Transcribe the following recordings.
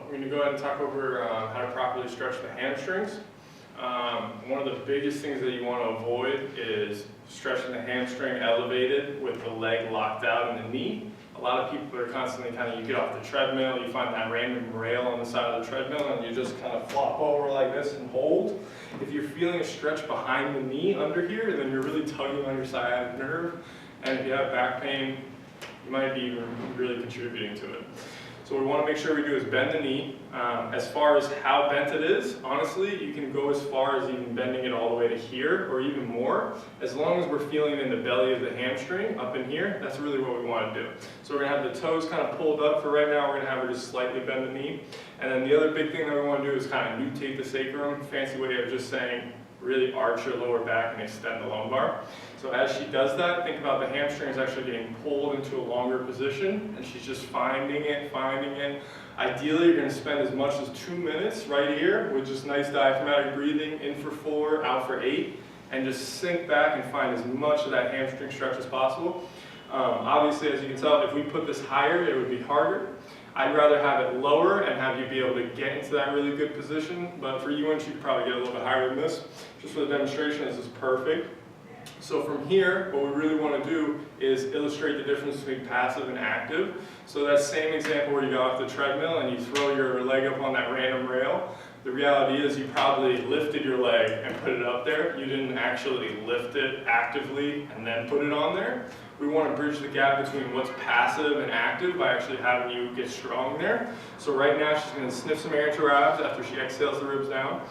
we're going to go ahead and talk over how to properly stretch the hamstrings. One of the biggest things that you want to avoid is stretching the hamstring elevated with the leg locked out in the knee. A lot of people are constantly you get off the treadmill, you find that random rail on the side of the treadmill, and you just kind of flop over like this and hold. If you're feeling a stretch behind the knee under here, then you're really tugging on your sciatic nerve. And if you have back pain, you might be even really contributing to it. So what we want to make sure we do is bend the knee. As far as how bent it is, honestly, you can go as far as even bending it all the way to here or even more. As long as we're feeling it in the belly of the hamstring, up in here, that's really what we want to do. So we're going to have the toes kind of pulled up for right now. We're going to have her just slightly bend the knee. And then the other big thing that we want to do is kind of nutate the sacrum. Fancy way of just saying, really arch your lower back and extend the lumbar. So as she does that, think about the hamstring is actually getting pulled into a longer position, and she's just finding it. Ideally, you're going to spend as much as 2 minutes right here with just nice diaphragmatic breathing, in for 4, out for 8, and just sink back and find as much of that hamstring stretch as possible. Obviously, as you can tell, if we put this higher, it would be harder. I'd rather have it lower and have you be able to get into that really good position, but for you, you could probably get a little bit higher than this. Just for the demonstration, this is perfect. So from here, what we really want to do is illustrate the difference between passive and active. So that same example where you go off the treadmill and you throw your leg up on that random rail, the reality is you probably lifted your leg and put it up there. You didn't actually lift it actively and then put it on there. We want to bridge the gap between what's passive and active by actually having you get strong there. So right now she's going to sniff some air into her abs after she exhales the ribs down.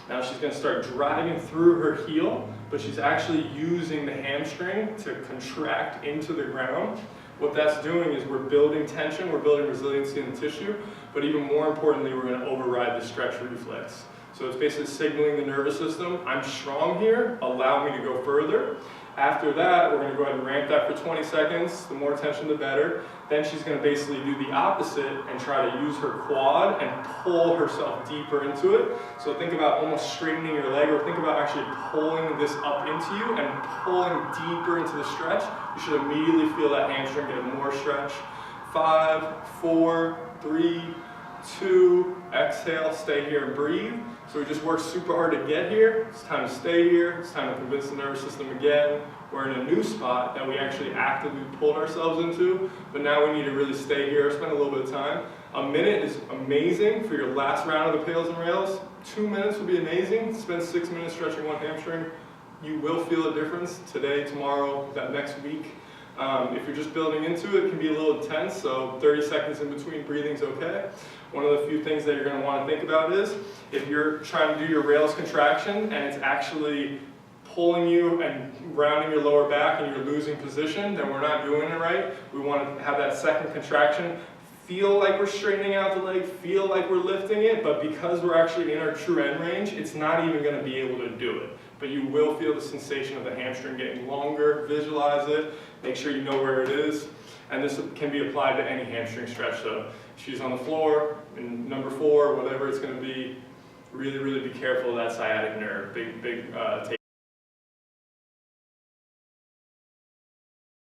Now she's going to start driving through her heel, but she's actually using the hamstring to contract into the ground. What that's doing is we're building tension, we're building resiliency in the tissue, but even more importantly, we're going to override the stretch reflex. So it's basically signaling the nervous system, I'm strong here, allow me to go further. After that, we're going to go ahead and ramp that for 20 seconds. The more tension, the better. Then she's going to basically do the opposite and try to use her quad and pull herself deeper into it. So think about almost straightening your leg, or think about actually pulling this up into you and pulling deeper into the stretch. You should immediately feel that hamstring get more stretch. 5, 4, 3, 2, exhale, stay here and breathe. So we just worked super hard to get here. It's time to stay here. It's time to convince the nervous system again. We're in a new spot that we actually actively pulled ourselves into, but now we need to really stay here, spend a little bit of time. A minute is amazing for your last round of the pails and rails. 2 minutes would be amazing. Spend 6 minutes stretching one hamstring. You will feel a difference today, tomorrow, that next week. If you're just building into it, it can be a little intense, so 30 seconds in between breathing is okay. One of the few things that you're going to want to think about is if you're trying to do your rails contraction and it's actually pulling you and rounding your lower back and you're losing position, then we're not doing it right. We want to have that second contraction. Feel like we're straightening out the leg, feel like we're lifting it, but because we're actually in our true end range, it's not even going to be able to do it. But you will feel the sensation of the hamstring getting longer, visualize it, make sure you know where it is, and this can be applied to any hamstring stretch. So she's on the floor, in number 4, whatever it's going to be, really be careful of that sciatic nerve. Big take.